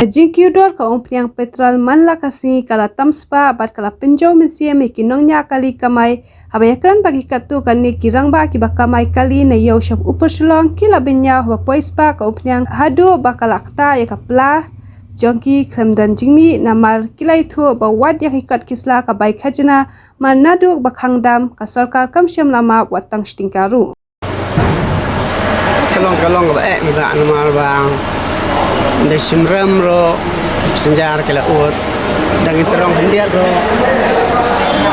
Jingkyudor ka umpiang petrol manla kasi kala tamspa bat kala penjau mensia me kinongnya kali kamai habayakran bagi katu kan ni kirangba ki bakamai kali na yau shop upar shlong kila benya wa poispa ka umpiang hadu bakal akta ya kapla jongki klemdan jingmi namar kilai thu ba wad ya hikat kisla ka bai khajna manadu bakhangdam ka sarkar kamsyam lama watang stingkaru kalong ba minta namar bang de simram ro senjar kala ut dang terong hendiar ro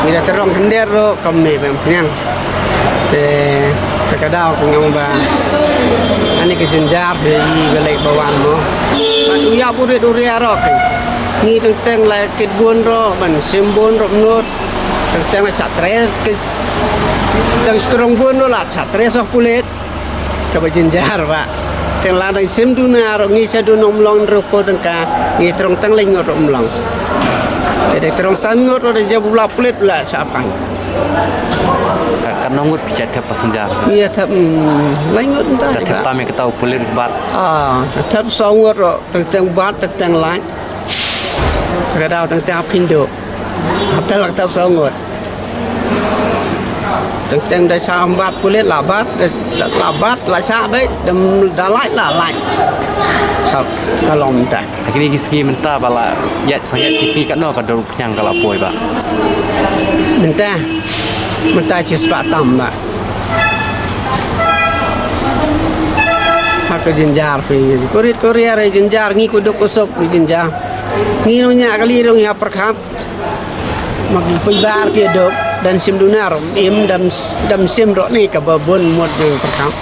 mira terong hendiar ro kami bem nyang te kadao ko ngam ba ani ke jenjar be i belai bawan mo ban uya puri duria ro ke ni teng la kit bun ro ban simbun ro nut teng la satres ke teng strong bun ro la satres of kulit ke jenjar ba teng la dang sim duna ro ngi sa dunong long ro ko teng ka ngi trong teng lai ngot ro mlong te trong san ngot ro de jabula kulit la sa pan kan nongut bisa thap passenger iya thap lai ngot ta thap tame ke tau pulir bat thap so ngot ro teng bat teng lai kadao teng kindo hap thap so ngot teng dai sa bat pulit la bat la sa be dam da lai la laiครับก็ลองแต่ kini kiski menta bala ya saya kiski kan no ka doruk nyang kala poi ba menta ci spa tam ba hak jenjar pe korea re jenjar ngi ko dok sok ni jenjar ngi no nya kali ro ya perkhat magi pebar ke dok dan sim dunar im dam sim ro ni ka babon mod yang perkhat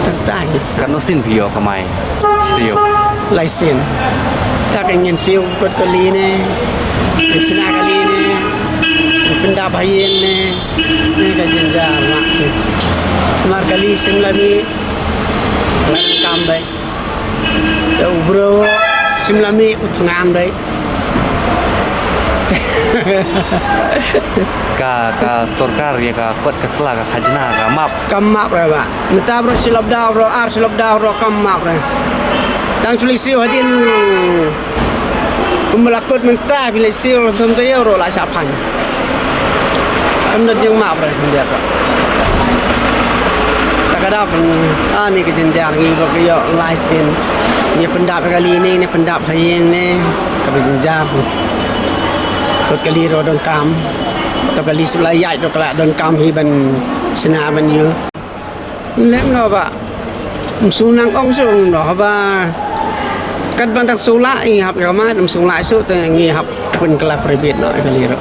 tertai kan no sin bio kamai stio lai sin tak ingin siu kot kali ni sina kali ni benda bayin ni ka jenjar mak mar kali sim lami mak kambai ke ubro sim lami utngam dai ka sarkar ya ka kot kesla ka khajna ka map kamap ra ba meta bro silap daw bro silap daw bro kamap ra tang sulisi hadin kumlakot menta bila sil thum te euro la sa phan amna jeng map ra dia ka takada pun ani ke jenjar ngi ro ke yo license ni pendap kali ni pendap hayeng ni ka jenjar kot kali ro don kam to kali sebelah yai do kala don kam hi ban sena ban yu lem no ba sunang ong sung no ba kat ban tak sula i hap kama dum sula su te ngi hap pun kala pribit no kali ro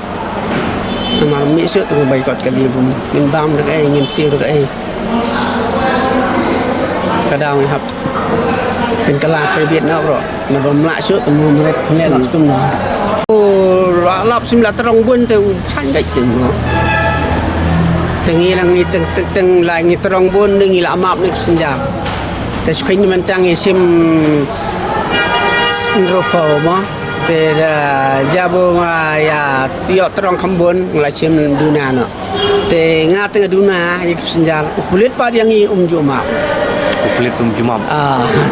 namar mi su tu bai kot kali bum min bam dak ai ngin siu dak ai kadang hap pun kala pribit no ro na bam la su tu mu ne la tum no lap sim la terong bun tu pandai tengok tengi lang ni teng la ni terong bun ni la map ni senja te skin mentang sim ropo mo te jabo ya tio terong kambon la sim duna no te nga teng duna ik senja kulit pa yang i juma kulit juma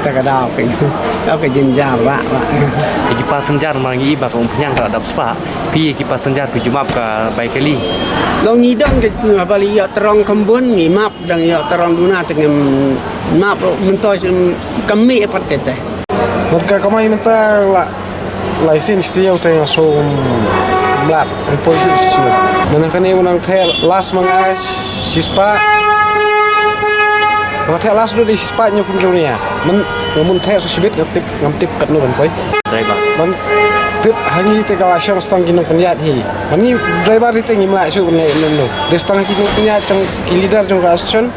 ta ka dau ke jenjar ba iki passenger mangi ba ka umpiang ka dap spa pi iki passenger pi jumap ka bai kali lo ni dong ke bali ya terong kambon ni map dang ya terong duna tengem map mentoy kami patete mereka kamai minta la license dia utang so mlap polisi menang kani unang the last mangas sispa Waktu las dulu di sispa nyukun dunia, mun teh sosibet ngamtip kat nuran koi. Driver. Man tip hangi te kalasong stang kinung penyat hi. Mani driver itu ngimla su ne nenu. De stang kinung penyat cang kilidar cang kastion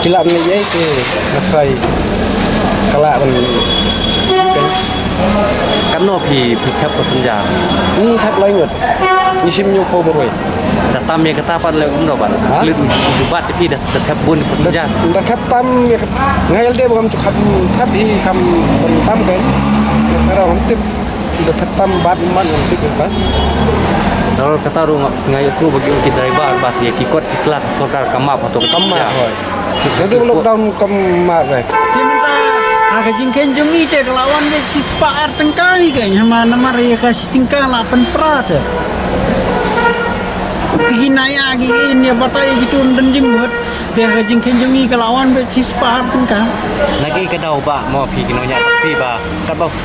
kilap ne ye te nafrai. Kala ban. Kan no pi thap passenger. Ni thap lai ngot. Ni sim nyu po moroi. Datam ya ketapan le umno ban. Kulit jubat tapi dah thap bun passenger. Dah thap tam ngayal de bangam cuk thap hi kam tam kan. Tara ngtip dah thap tam bat man ngtip kan. Kalau kata ru ngai su bagi ki driver bas ya kikot islah sarkar kamap atau kamap hoi. Jadi lockdown kamap re. Aga jingken jongi te kelawan be cispa ar tengkai ke nyama nama ya kasih tingkah 8 prat. Tigi naya gi ini batai gitu dan jenggot. Te aga jingken jongi kelawan be cispa ar tengkah. Lagi kedau ba mau pi kinonya taksi ba.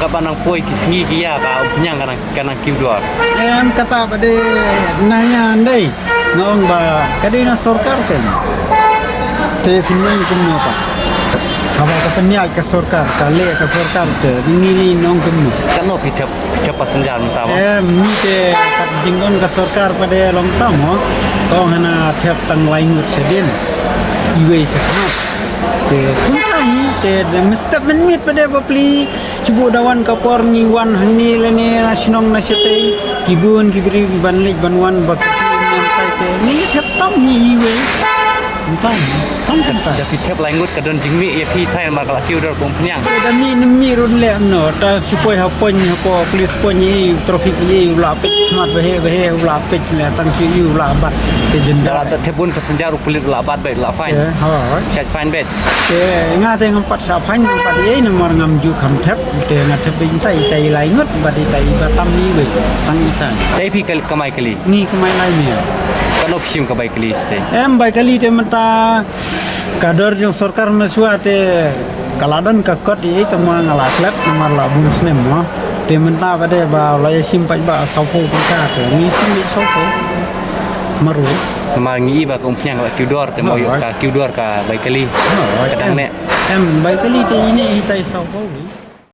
Kapan nang poi kisingi kia ba penyang kanang kiudor. Em kata pada nanya andai ngong ba kadina sorkar kan. Te finai kumno pa. Apa katanya ke sorkar, kale ke sorkar ke ngili nong kumno. Kano pi tiap pasenjar utama. Mi te kat jinggon ke sorkar pada long tamo. Kau hana tiap tang lain sedin. Iwe sekmat. Te kuntai te mesti menmit pada bapli cubu dawan kapor ni wan hani lene nasionong nasyate kibun kibri banlik banwan bakti nantai ke ni tiap tam iwe. Entah, tam kan tak. Jadi tiap langut kadon jingmi ya pi thai ma kala kiudor pom penyang. Dan ni run le no ta supaya hapon hapo polis pon ni trafik ni ula pek mat behe ula pek le tang si ula bat te jenda. Ada tebun pasenjar kulit labat baik la fine. Ha. Chat fine bed. Te ngate ngampat sa phan ngampat ye nomor ngam ju kham thep te ngate pin tai lai ngut badi tai batam ni we tang itan. Saya pi kamai kali. Ni kemai lai ni. Kano psim kamai kali ste. Em bai kali te mata kadar jong sarkar mesua te kaladan kakot ye tama ngalaklat nomor labung snem no. Te menta pada ba laya simpai ba saupo ka te ni sim saupo. Maru. Mangi ba kong penyang kala kiudor te mo ka kiudor ka baik kali. Kadang nek Em bai kali te ini itai saupo.